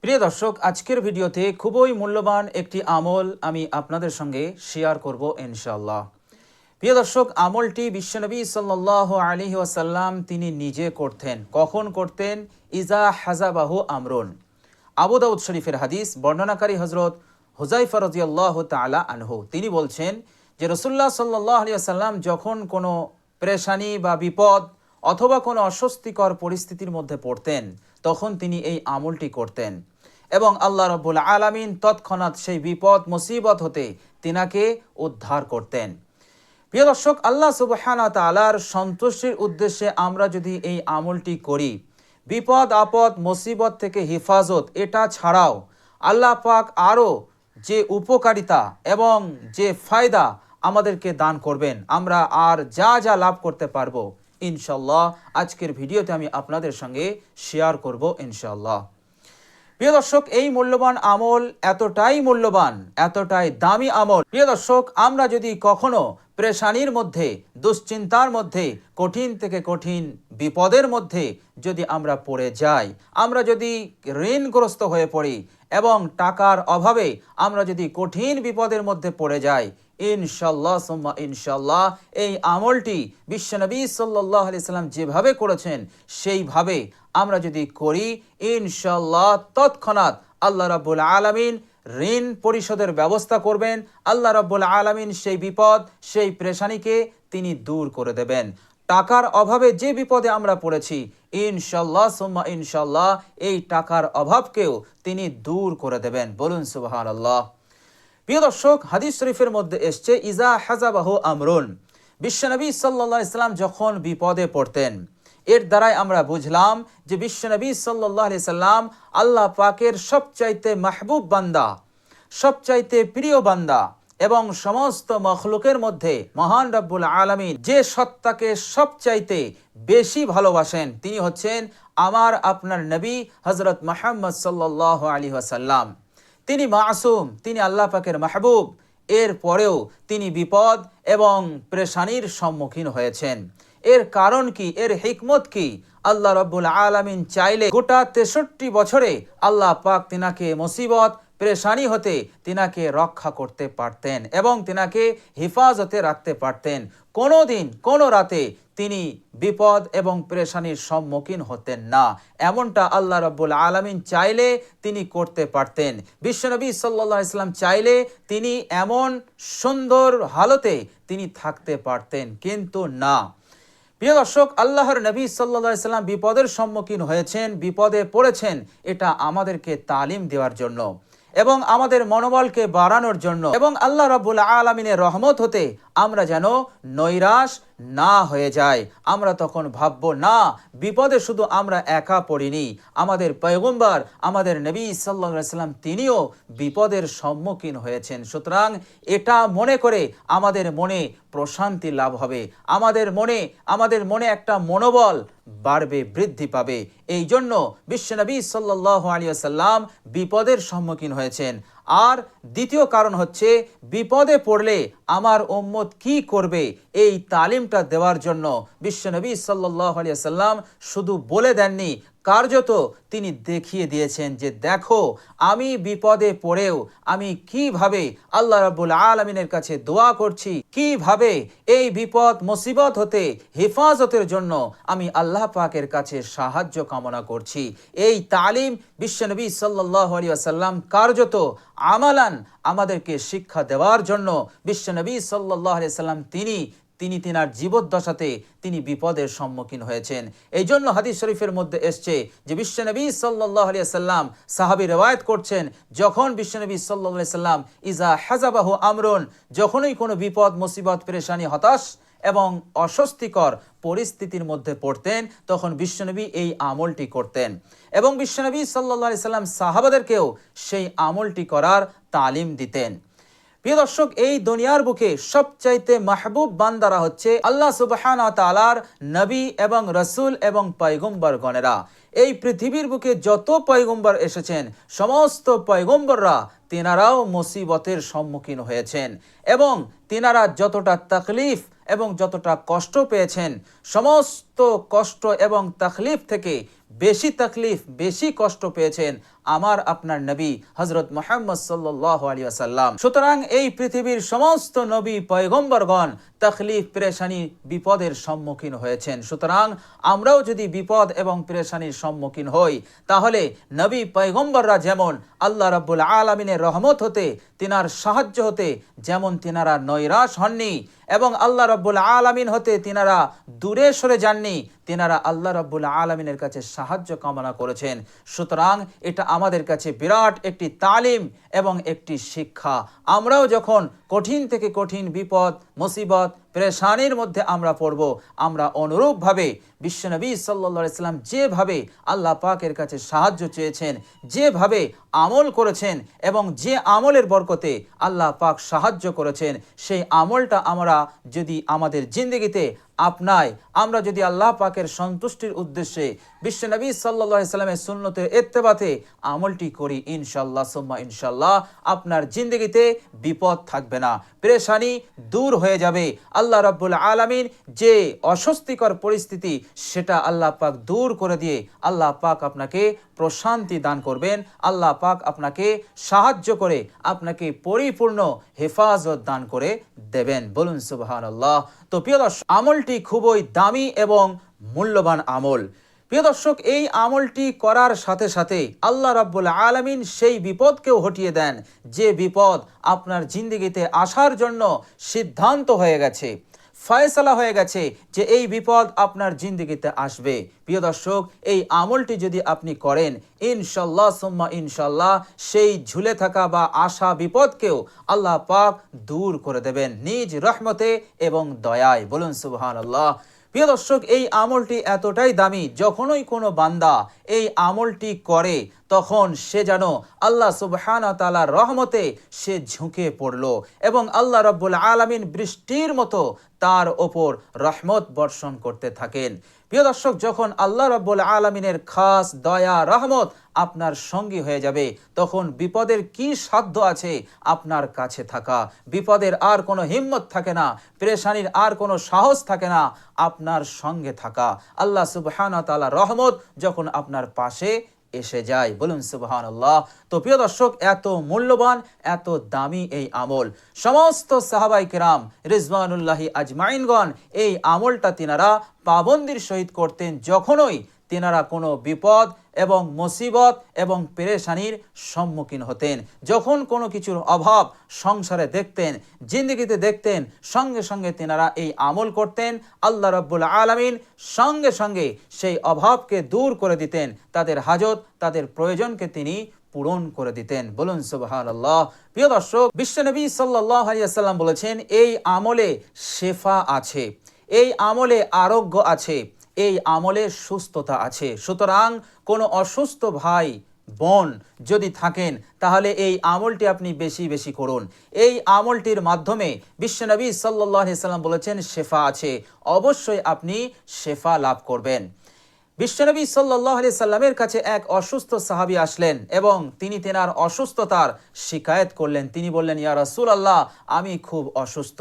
প্রিয় দর্শক, আজকের ভিডিওতে খুবই মূল্যবান একটি আমল আমি আপনাদের সঙ্গে শেয়ার করব ইনশাআল্লাহ। প্রিয় দর্শক, আমলটি বিশ্বনবী সাল্লাল্লাহু আলাইহি ওয়াসাল্লাম তিনি নিজে করতেন। কখন করতেন? ইজা হাজাবাহু আমরুন। আবু দাউদ শরীফের হাদিস, বর্ণনাকারী হযরত হুযায়ফা রাদিয়াল্লাহু তাআলা আনহু। তিনি বলছেন যে রাসূলুল্লাহ সাল্লাল্লাহু আলাইহি ওয়াসাল্লাম যখন কোনো পেরেশানি বা বিপদ অথবা কোনো অস্বস্তিকর পরিস্থিতির মধ্যে পড়তেন, তখন তিনি এই আমলটি করতেন এবং আল্লাহ রাব্বুল আলামিন তৎক্ষণাৎ সেই বিপদ মুসিবত হতে তিনাকে উদ্ধার করতেন। প্রিয় দর্শক, আল্লাহ সুবহানাহু ওয়া তাআলার সন্তুষ্টির উদ্দেশ্যে আমরা যদি এই আমলটি করি, বিপদ আপদ মুসিবত থেকে হেফাজত, এটা ছাড়াও আল্লাহ পাক আরও যে উপকারিতা এবং যে ফায়দা আমাদেরকে দান করবেন, আমরা আর যা যা লাভ করতে পারবো ইনশাআল্লাহ আজকের ভিডিওতে আমি আপনাদের সঙ্গে শেয়ার করব ইনশাআল্লাহ। প্রিয় দর্শক, এই মূল্যবান আমল এতটাই মূল্যবান, এতটাই দামি আমল। প্রিয় দর্শক, আমরা যদি কখনো পেরেশানির মধ্যে, দুশ্চিন্তার মধ্যে, কঠিন থেকে কঠিন বিপদের মধ্যে যদি আমরা পড়ে যাই, আমরা যদি ঋণগ্রস্ত হয়ে পড়ি এবং টাকার অভাবে আমরা যদি কঠিন বিপদের মধ্যে পড়ে যাই, ইনশাআল্লাহ সুম্মা ইনশাআল্লাহ এই আমলটি বিশ্বনবী সাল্লাল্লাহু আলাইহি সাল্লাম যেভাবে করেছেন সেইভাবে আমরা যদি করি, ইনশাআল্লাহ তৎক্ষণাৎ আল্লাহ রাব্বুল আলামিন ঋণ পরিশোধের ব্যবস্থা করবেন। আল্লাহ রাব্বুল আলামিন সেই বিপদ, সেই পেরেশানিকে তিনি দূর করে দেবেন। টাকার অভাবে যে বিপদে আমরা পড়েছি, ইনশাআল্লাহ সুম্মা ইনশাআল্লাহ এই টাকার অভাবকেও তিনি দূর করে দেবেন। বলুন সুবহানাল্লাহ। প্রিয় দর্শক, হাদিস শরীফের মধ্যে এসছে ইজা হাজাবাহু আমরুন। বিশ্বনবী সাল্লাল্লাহু আলাইহি সাল্লাম যখন বিপদে পড়তেন, এর দ্বারাই আমরা বুঝলাম যে বিশ্বনবী সাল্লাল্লাহু আলাইহি সাল্লাম আল্লাহ পাকের সবচাইতে মাহবুব বান্দা, সবচাইতে প্রিয় বান্দা এবং সমস্ত মখলুকের মধ্যে মহান রব্বুল আলামিন যে সত্তাকে সবচাইতে বেশি ভালোবাসেন তিনি হচ্ছেন আমার আপনার নবী হযরত মুহাম্মদ সাল্লাল্লাহু আলাইহি ওয়াসাল্লাম। তিনি মাসুম, তিনি আল্লাহ পাকের মাহবুব। এর পরেও তিনি বিপদ এবং পেরেশানির সম্মুখীন হয়েছেন। এর কারণ কি? এর হিকমত কি? আল্লাহ রাব্বুল আলামিন চাইলে গোটা 63 বছরে আল্লাহ পাক তিনাকে মুসিবত পেরেশানি হতে তিনাকে রক্ষা করতে পারতেন এবং তিনাকে হেফাজতে রাখতে পারতেন। কোনো দিন কোনো রাতে তিনি বিপদ এবং পেরেশানির সম্মুখীন হতেন না। এমনটা আল্লাহ রাব্বুল আলামিন চাইলে তিনি করতে পারতেন। বিশ্বনবী সাল্লাল্লাহু আলাইহি সাল্লাম চাইলে তিনি এমন সুন্দর হালতে তিনি থাকতে পারতেন, কিন্তু না। প্রিয় দর্শক, আল্লাহর নবী সাল্লাল্লাহু আলাইহি সাল্লাম বিপদের সম্মুখীন হয়েছেন, বিপদে পড়েছেন, এটা আমাদেরকে তালিম দেওয়ার জন্য এবং আমাদের মনোবলকে বাড়ানোর জন্য এবং আল্লাহ রাব্বুল আলামিনের রহমত হতে আমরা যেন নৈরাশ না হয়ে যাই। আমরা তখন ভাববো না বিপদে শুধু আমরা একা পড়িনি, আমাদের পয়গম্বর আমাদের নবী সাল্লাল্লাহু আলাইহি সাল্লাম তিনিও বিপদের সম্মুখীন হয়েছেন। সুতরাং এটা মনে করে আমাদের মনে প্রশান্তি লাভ হবে, আমাদের মনে একটা মনোবল বাড়বে, বৃদ্ধি পাবে। এই জন্য বিশ্বনবী সাল্লাল্লাহু আলাইহি ওয়াসাল্লাম বিপদের সম্মুখীন হয়েছেন। আর দ্বিতীয় কারণ হচ্ছে বিপদে পড়লে আমার উম্মত কি করবে, এই তালিমটা দেওয়ার জন্য বিশ্বনবী সাল্লাল্লাহু আলাইহি ওয়াসাল্লাম শুধু বলে দেননি, কার্যত তিনি দেখিয়ে দিয়েছেন যে দেখো আমি বিপদে পড়েও আমি কিভাবে আল্লাহ রাব্বুল আলামিনের কাছে দোয়া করছি, কিভাবে এই বিপদ মুসিবত হতে হেফাজতের জন্য আমি আল্লাহ পাকের কাছে সাহায্য কামনা করছি। এই তালিম বিশ্বনবী সাল্লাল্লাহু আলাইহি ওয়াসাল্লাম কার্যত আমালান আমাদেরকে শিক্ষা দেওয়ার জন্য বিশ্বনবী সাল্লাল্লাহু আলাইহি ওয়াসাল্লাম তিনি তিনার জীবদ্দশাতে তিনি বিপদের সম্মুখীন হয়েছেন। এই জন্য হাদিস শরীফের মধ্যে এসছে যে বিশ্বনবী সাল্লাল্লাহু আলাইহি ওয়াসাল্লাম, সাহাবী রওয়ায়াত করছেন, যখন বিশ্বনবী সাল্লাল্লাহু আলাইহি ওয়াসাল্লাম ইজা হাজাবাহু আমরুন, যখনই কোনো বিপদ মুসিবত পেরেশানি হতাশ এবং অস্বস্তিকর পরিস্থিতির মধ্যে পড়তেন, তখন বিশ্বনবী এই আমলটি করতেন এবং বিশ্বনবী সাল্লাল্লাহু আলাইহি ওয়াসাল্লাম সাহাবাদেরকেও সেই আমলটি করার তালিম দিতেন। প্রিয় দর্শক, এই দুনিয়ার বুকে সবচাইতে মাহবুব বান্দারা হচ্ছে আল্লাহ সুবহানাহু ওয়া তাআলার নবী এবং রাসূল এবং পয়গম্বর গণেরা। এই পৃথিবীর বুকে যত পয়গম্বর এসেছেন সমস্ত পয়গম্বররা তিনারাও মুসিবতের সম্মুখীন হয়েছেন এবং তিনারা যতটা তাকলিফ এবং যতটা কষ্ট পেয়েছেন, সমস্ত কষ্ট এবং তাকলিফ থেকে বেশি তাকলিফ বেশি কষ্ট পেয়েছেন আমার আপনার নবী হযরত মুহাম্মদ সাল্লাল্লাহু আলাইহি ওয়াসাল্লাম। সুতরাং এই পৃথিবীর সমস্ত নবী পয়গম্বরগণ তাকলিফ পেরেশানি বিপদের সম্মুখীন হয়েছেন। সুতরাং আমরাও যদি বিপদ এবং পেরেশানির সম্মুখীন হই, তাহলে নবী পয়গম্বররা যেমন আল্লাহ রাব্বুল আলামিনের রহমত হতে, তিনার সাহায্য হতে যেমন তিনারা নৈরাশ হননি এবং আল্লাহ রাব্বুল আলামিন হতে তিনারা দূরে সরে যাননি, তিনারা আল্লাহ রাব্বুল আলামিনের কাছে সাহায্য কামনা করেছেন। সুতরাং এটা আমাদের কাছে বিরাট একটি তালিম এবং একটি শিক্ষা। আমরাও যখন কঠিন থেকে কঠিন বিপদ, মুসিবত, পেরেশানির মধ্যে আমরা পড়ব, আমরা অনুরূপভাবে বিশ্বনবী সাল্লাল্লাহু আলাইহি সাল্লাম যেভাবে আল্লাহ পাকের কাছে সাহায্য চেয়েছেন, যেভাবে আমল করেছেন এবং যে আমলের বরকতে আল্লাহ পাক সাহায্য করেছেন, সেই আমলটা আমরা যদি আমাদের জিন্দেগিতে আপনাই, আমরা যদি আল্লাহ পাকের সন্তুষ্টির উদ্দেশ্যে বিশ্বনবী সাল্লাল্লাহু আলাইহি সাল্লামের সুন্নতের ইত্তেবাতে আমলটি করি, ইনশাআল্লাহ সুম্মা ইনশাআল্লাহ আপনার জিন্দেগিতে বিপদ থাকবে না, পেরেশানি দূর হয়ে যাবে। আল্লাহ রাব্বুল আলামিন যে অস্বস্তিকর পরিস্থিতি সেটা আল্লাহ পাক দূর করে দিয়ে আল্লাহ পাক আপনাকে প্রশান্তি দান করবেন, আল্লাহ পাক আপনাকে সাহায্য করে আপনাকে পরিপূর্ণ হেফাজত দান করে দেবেন। বলুন সুবহানাল্লাহ। তো প্রিয় দর্শক, আমলটি খুবই দামি এবং মূল্যবান আমল। প্রিয় দর্শক, এই আমলটি করার সাথে সাথে আল্লাহ রাব্বুল আলামিন সেই বিপদকেও হটিয়ে দেন যে বিপদ আপনার জিন্দেগিতে আসার জন্য সিদ্ধান্ত হয়ে গেছে, ফয়সালা হয়ে গেছে যে এই বিপদ আপনার জিন্দেগিতে আসবে। প্রিয় দর্শক, এই আমলটি যদি আপনি করেন, ইনশাআল্লাহ সুম্মা ইনশাআল্লাহ সেই ঝুলে থাকা বা আসা বিপদকেও আল্লাহ পাক দূর করে দেবেন নিজ রহমতে এবং দয়ায়। বলুন সুবহানাল্লাহ। প্রিয় দর্শক, এই আমলটি এতটাই দামি, যখনই কোনো বান্দা এই আমলটি করে তখন সে যেন আল্লাহ সুবহানাহু ওয়া তাআলার রহমতে সে ঝুঁকে পড়ল এবং আল্লাহ রাব্বুল আলামিন বৃষ্টির মতো তার ওপর রহমত বর্ষণ করতে থাকেন। প্রিয় দর্শক, যখন আল্লাহ রাব্বুল আলামিনের খাস দয়া রহমত আপনার সঙ্গী হয়ে যাবে, তখন বিপদের কি সাধ্য আছে আপনার কাছে থাকা, বিপদের আর কোনো হিম্মত থাকে না, পেরেশানির আর কোনো সাহস থাকে না আপনার সঙ্গে থাকা। আল্লাহ সুবহানাহু ওয়া তাআলার রহমত যখন আপনার পাশে এসে যায়। বলুন সুবহানাল্লাহ। তো প্রিয় দর্শক, এত মূল্যবান, এত দামি এই আমল, সমস্ত সাহাবায়ে কেরাম রিজওয়ানুল্লাহি আজমাইনগণ এই আমলটা তিনারা পাবন্দির সহিত করতেন যখনই তিনারা কোনো বিপদ এবং মুসিবত এবং পেরেশানির সম্মুখীন হতেন। যখন কোনো কিছুর অভাব সংসারে দেখতেন, জিন্দগিতে দেখতেন, সঙ্গে সঙ্গে তিনারা এই আমল করতেন। আল্লাহ রাব্বুল আলামিন সঙ্গে সঙ্গে সেই অভাবকে দূর করে দিতেন, তাদের হাজত, তাদের প্রয়োজনকে তিনি পূরণ করে দিতেন। বলুন সুবহানাল্লাহ। প্রিয় দর্শক, বিশ্বনবী সাল্লাল্লাহু আলাইহি ওয়াসাল্লাম বলেছেন, এই আমলে শেফা আছে, এই আমলে আরোগ্য আছে, এই আমলে সুস্থতা আছে। সুতরাং কোনো অসুস্থ ভাই বোন যদি থাকেন, তাহলে এই আমলটি আপনি বেশি বেশি করুন। এই আমলটির মাধ্যমে বিশ্বনবী সাল্লাল্লাহু আলাইহি ওয়াসাল্লাম বলেছেন শেফা আছে, অবশ্যই আপনি শেফা লাভ করবেন। বিশ্বনবী সাল্লাল্লাহু আলাইহি সাল্লামের কাছে এক অসুস্থ সাহাবী আসলেন এবং তিনি তেনার অসুস্থতার শিকায়েত করলেন। তিনি বললেন, ইয়া রাসূলুল্লাহ, আমি খুব অসুস্থ।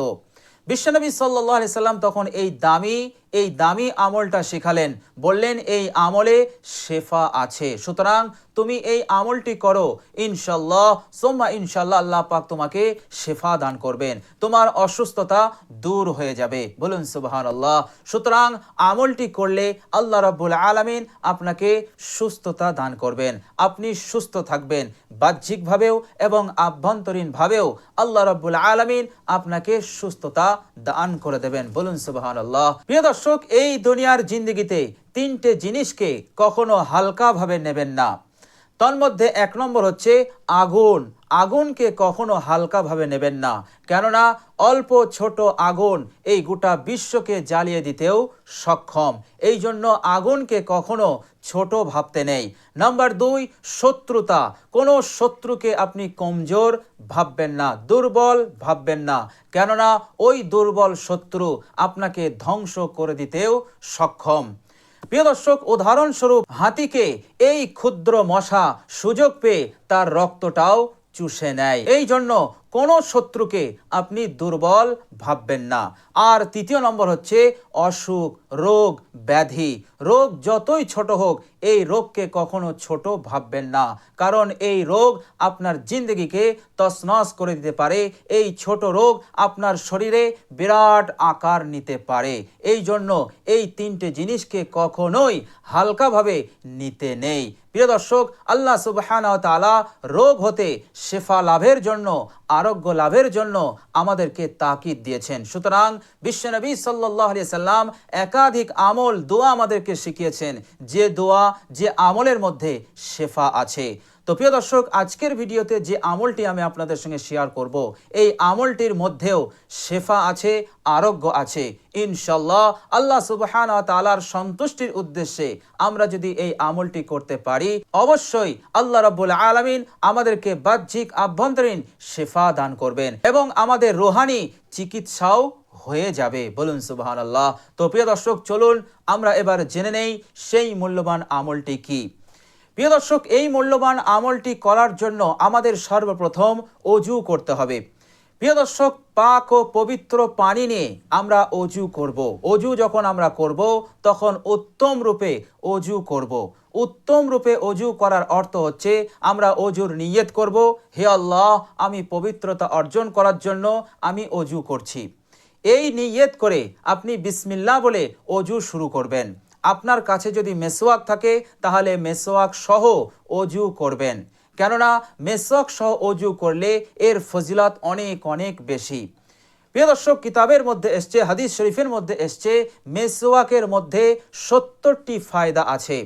বিশ্বনবী সাল্লাল্লাহু আলাইহি সাল্লাম তখন এই দামি আমলটা শেখালেন, বললেন এই আমলে শেফা আছে, সুতরাং তুমি এই আমলটি করো, ইনশাআল্লাহ সুম্মা ইনশাআল্লাহ আল্লাহ পাক তোমাকে শেফা দান করবেন, তোমার অসুস্থতা দূর হয়ে যাবে। বলুন সুবহানাল্লাহ। সুতরাং আমলটি করলে আল্লাহ রাব্বুল আলামিন আপনাকে সুস্থতা দান করবেন, আপনি সুস্থ থাকবেন, বাহ্যিকভাবেও এবং আভ্যন্তরীণভাবেও আল্লাহ রাব্বুল আলামিন আপনাকে সুস্থতা দান করে দেবেন। বলুন সুবহানাল্লাহ। প্রিয় দর্শক, এই দুনিয়ার জিন্দেগিতে তিনটে জিনিসকে কখনো হালকাভাবে নেবেন না। তন্মধ্যে এক নম্বর হচ্ছে আগুন। আগুনকে কখনো হালকাভাবে নেবেন না, কেননা অল্প ছোট আগুন এই গোটা বিশ্বকে জ্বালিয়ে দিতেও সক্ষম। এই জন্য আগুনকে কখনো ছোট ভাবতে নেই। নাম্বার 2, শত্রুতা। কোনো শত্রুকে আপনি কমজোর ভাববেন না, দুর্বল ভাববেন না, কেননা ওই দুর্বল শত্রু আপনাকে ধ্বংস করে দিতেও সক্ষম। প্রিয় দর্শক, উদাহরণস্বরূপ হাতিকে এই ক্ষুদ্র মশা সুযোগ পেয়ে তার রক্তটাও চুষে নেয়। এই জন্য কোনো শত্রুকে আপনি দুর্বল ভাববেন না। আর তৃতীয় নম্বর হচ্ছে অসুখ, রোগ, ব্যাধি। রোগ যতই ছোট হোক, এই রোগকে কখনো ছোট ভাববেন না, কারণ এই রোগ আপনার জিন্দগিকে তছনছ করে দিতে পারে। এই ছোট রোগ আপনার শরীরে বিরাট আকার নিতে পারে। এই জন্য এই তিনটে জিনিসকে কখনোই হালকাভাবে নিতে নেই। প্রিয় দর্শক, আল্লাহ সুবহানাহু ওয়া তাআলা রোগ হতে শেফা লাভের জন্য, আরোগ্য লাভের জন্য আমাদেরকে তাকিদ দিয়েছেন। সুতরাং বিশ্বনবী সাল্লাল্লাহু আলাইহি সাল্লাম একাধিক আমল, দোয়া আমাদেরকে শিখিয়েছেন, যে দোয়া, যে আমলের মধ্যে শেফা আছে। তো প্রিয় দর্শক, আজকের ভিডিওতে যে আমলটি আমি আপনাদের সঙ্গে শেয়ার করব, এই আমলটির মধ্যেও শেফা আছে, আরোগ্য আছে। ইনশাআল্লাহ আল্লাহ সুবহানাহু ওয়া তাআলার সন্তুষ্টির উদ্দেশ্যে আমরা যদি এই আমলটি করতে পারি, অবশ্যই আল্লাহ রাব্বুল আলামিন আমাদেরকে বাহ্যিক আভ্যন্তরীণ শেফা দান করবেন এবং আমাদের রূহানি চিকিৎসাও হয়ে যাবে। বলুন সুবহানাল্লাহ। তো প্রিয় দর্শক, চলুন আমরা এবার জেনে নেই সেই মূল্যবান আমলটি কি। প্রিয় দর্শক, এই মূল্যবান আমলটি করার জন্য আমাদের সর্বপ্রথম অজু করতে হবে। প্রিয় দর্শক, পাক ও পবিত্র পানি নিয়ে আমরা অজু করব। অজু যখন আমরা করব, তখন উত্তম রূপে অজু করব। উত্তম রূপে অজু করার অর্থ হচ্ছে আমরা অজুর নিয়ত করব, হে আল্লাহ, আমি পবিত্রতা অর্জন করার জন্য আমি অজু করছি। এই নিয়ত করে আপনি বিসমিল্লাহ বলে অজু শুরু করবেন। আপনার কাছে যদি মেসওয়াক থাকে, তাহলে মেসওয়াক সহ অজু করবেন, কেননা মেসওয়াক সহ অজু করলে এর ফজিলত অনেক অনেক বেশি। প্রিয় দর্শক, কিতাবের মধ্যে এসছে, হাদিস শরীফের মধ্যে এসছে, মেসওয়াকের মধ্যে 70টি ফায়দা আছে।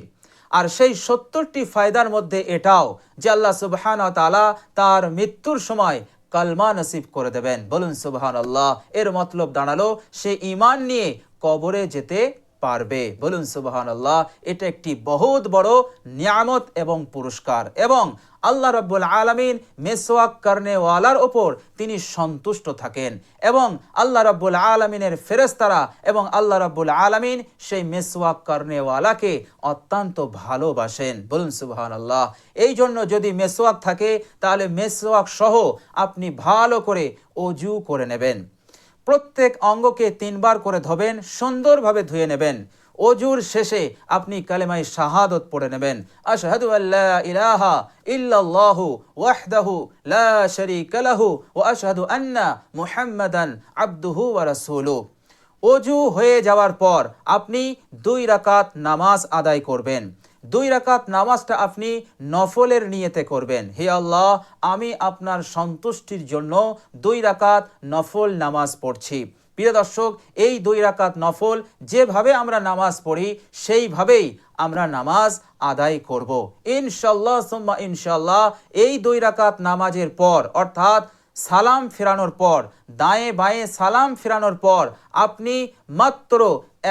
আর সেই 70টি ফায়দার মধ্যে এটাও যে আল্লাহ সুবহানাহু ওয়া তাআলা তার মৃত্যুর সময় কালমা নসিব করে দেবেন। বলুন সুবহানাল্লাহ। এর মতলব দাঁড়ালো সে ঈমান নিয়ে কবরে যেতে পারবে। বলুন সুবহানাল্লাহ। এটা একটি বহুত বড় নিয়ামত এবং পুরস্কার, এবং আল্লাহ রাব্বুল আলামিন মেসওয়াক করনেওয়ালার ওপর তিনি সন্তুষ্ট থাকেন, এবং আল্লাহ রাব্বুল আলামিনের ফেরেশতারা এবং আল্লাহ রাব্বুল আলামিন সেই মেসওয়াক করনেওয়ালাকে অত্যন্ত ভালোবাসেন। বলুন সুবহানাল্লাহ। এই জন্য যদি মেসওয়াক থাকে, তাহলে মেসওয়াক সহ আপনি ভালো করে অজু করে নেবেন। প্রত্যেক অঙ্গকে 3 বার করে ধোবেন, সুন্দরভাবে ধুয়ে নেবেন। অজুর শেষে আপনি কালেমায়ে শাহাদত পড়ে নেবেন, আশহাদু আল্লা ইলাহা ইল্লাল্লাহু ওয়াহদাহু লা শারীকা লাহু ওয়া আশহাদু আন্না মুহাম্মাদান আবদুহু ওয়া রাসূলুহু। অজু হয়ে যাওয়ার পর আপনি 2 রাকাত নামাজ আদায় করবেন। 2 রাকাত নামাজটা আপনি নফলের নিয়তে করবেন। হে আল্লাহ, আমি আপনার সন্তুষ্টির জন্য 2 রাকাত নফল নামাজ পড়ছি। প্রিয় দর্শক, এই 2 রাকাত নফল যেভাবে আমরা নামাজ পড়ি, সেইভাবেই আমরা নামাজ আদায় করব ইনশাআল্লাহ সুম্মা ইনশাআল্লাহ। এই 2 রাকাত নামাজের পর, অর্থাৎ সালাম ফেরানোর পর, দায়ে বাঁয়ে সালাম ফেরানোর পর আপনি মাত্র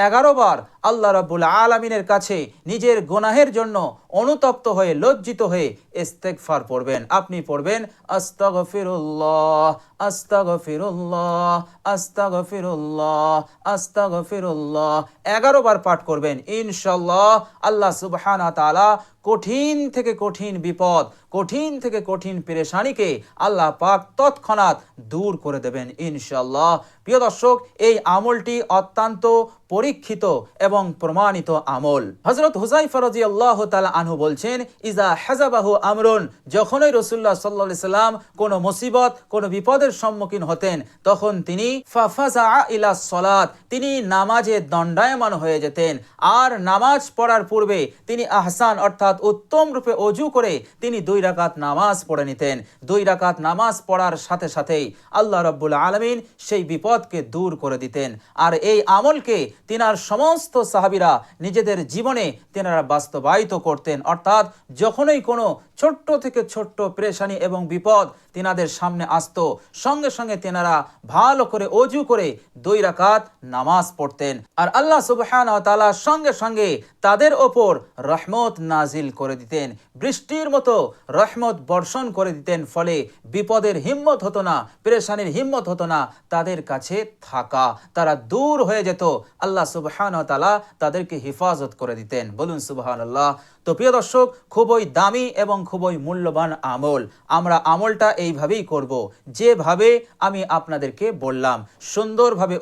11 বার আল্লাহ রাব্বুল আলামিনের কাছে নিজের গুনাহের জন্য অনুতপ্ত হয়ে, লজ্জিত হয়ে ইস্তেগফার পড়বেন। আপনি পড়বেন আস্তাগফিরুল্লাহ আস্তাগফিরুল্লাহ আস্তাগফিরুল্লাহ আস্তাগফিরুল্লাহ। 11 বার পাঠ করবেন। ইনশাআল্লাহ আল্লাহ সুবহানাহু ওয়া তাআলা কঠিন থেকে কঠিন বিপদ, কঠিন থেকে কঠিন পেরেশানিকে আল্লাহ পাক তৎক্ষণাৎ দূর করে দেবেন ইনশাআল্লাহ। প্রিয় দর্শক, এই আমলটি অত্যন্ত পরীক্ষিত এবং প্রমাণিত আমল। হযরত হুযায়ফা রাদিয়াল্লাহু তাআলা আনহু বলছেন, ইজা হাযাবাহু আমরুন, যখনই রাসূলুল্লাহ সাল্লাল্লাহু আলাইহি সাল্লাম কোনো মুসিবত, কোনো বিপদের সম্মুখীন হতেন, তখন তিনি ফাফাযা ইলা সালাত, তিনি নামাজে দণ্ডায়মান হয়ে যেতেন। আর নামাজ পড়ার পূর্বে তিনি আহসান, অর্থাৎ উত্তম রূপে অজু করে তিনি 2 রাকাত নামাজ পড়ে নিতেন। 2 রাকাত নামাজ পড়ার সাথে সাথেই আল্লাহ রাব্বুল আলামিন সেই বিপদকে দূর করে দিতেন। আর এই আমলকে তিনার সমস্ত সাহাবীরা নিজেদের জীবনে তিনারা বাস্তবায়িত করতেন। অর্থাৎ যখনই কোনো ছোট্ট থেকে ছোট্ট পেরেশানি এবং বিপদ তিনাদের সামনে আসতো, সঙ্গে সঙ্গে তিনারা ভালো করে অজু করে 2 রাকাত নামাজ পড়তেন। আর আল্লাহ সুবহানাহু ওয়া তাআলা সঙ্গে সঙ্গে তাদের ওপর রহমত নাজিল করে দিতেন, বৃষ্টির মতো রহমত বর্ষণ করে দিতেন। ফলে বিপদের হিম্মত হতো না, পেরেশানির হিম্মত হতো না তাদের কাছে থাকা, তারা দূর হয়ে যেত। আল্লাহ সুবহানাহু ওয়া তাআলা তাদেরকে হেফাজত করে দিতেন। বলুন সুবহানাল্লাহ। তো প্রিয় দর্শক, খুবই দামি এবং খুবই মূল্যবান আমল। আমরা আমলটা এইভাবেই করব, যেভাবে আমি আপনাদেরকে বললাম। সুন্দরভাবে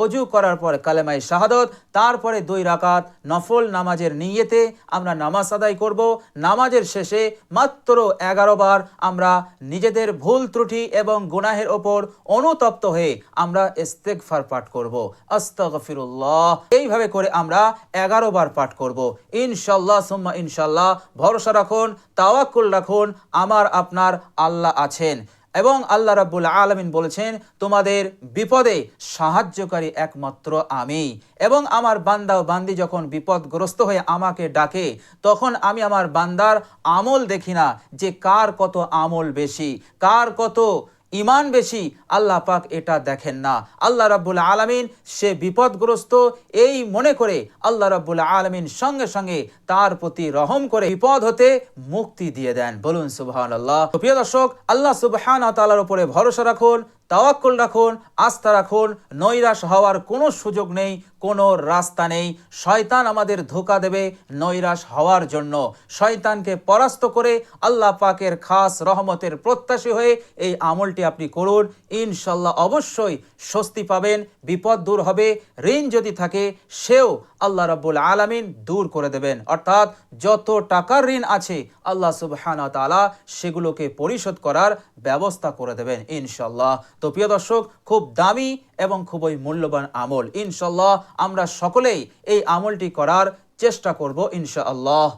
অজু করার পর কালেমায়ে শাহাদত, তারপরে 2 রাকাত নফল নামাজের নিয়তে আমরা নামাজ আদায় করব। নামাজের শেষে মাত্র 11 বার আমরা নিজেদের ভুল ত্রুটি এবং গুনাহের ওপর অনুতপ্ত হয়ে আমরা ইস্তেগফার পাঠ করব, আস্তাগফিরুল্লাহ। এইভাবে করে আমরা 11 বার পাঠ করব ইনশাআল্লাহ সুম্মা ইনশাআল্লাহ। ভরসা রাখুন, তাওয়াক্কুল রাখুন, আমার আপনার আল্লাহ আছেন। এবং আল্লাহ রাব্বুল আলামিন বলেছেন, তোমাদের বিপদে সাহায্যকারী একমাত্র আমি। এবং আমার বান্দা ও বান্দি যখন বিপদগ্রস্ত হয়ে আমাকে ডাকে, তখন আমি আমার বান্দার আমল দেখি না যে কার কত আমল বেশি, কার কত ঈমান বেশি। আল্লাহ পাক এটা দেখেন না। আল্লাহ রাব্বুল আলামিন সে বিপদগ্রস্ত এই মনে করে আল্লাহ রাব্বুল আলামিন সঙ্গে সঙ্গে তার প্রতি রহম করে বিপদ হতে মুক্তি দিয়ে দেন। বলুন সুবহানাল্লাহ। প্রিয় দর্শক, আল্লাহ সুবহানাহু ওয়া তাআলার উপরে ভরসা রাখুন, তাওয়াক্কুল রাখুন, আস্থা রাখুন। নৈরাশ হওয়ার কোনো সুযোগ নেই, কোনো রাস্তা নেই। শয়তান আমাদের ধোঁকা দেবে নৈরাশ হওয়ার জন্য। শয়তানকে পরাস্ত করে আল্লাহ পাকের খাস রহমতের প্রত্যাশী হয়ে এই আমলটি আপনি করুন। ইনশাআল্লাহ অবশ্যই স্বস্তি পাবেন, বিপদ দূর হবে। ঋণ যদি থাকে সেও আল্লাহ রাব্বুল আলামিন দূর করে দেবেন। অর্থাৎ যত টাকার ঋণ আছে আল্লাহ সুবহানাহু ওয়া তাআলা সেগুলোকে পরিশোধ করার ব্যবস্থা করে দেবেন ইনশাআল্লাহ। তো প্রিয় দর্শক, খুব দামি এবং খুবই মূল্যবান আমল। ইনশাআল্লাহ আমরা সকলেই এই আমলটি করার চেষ্টা করব ইনশাআল্লাহ।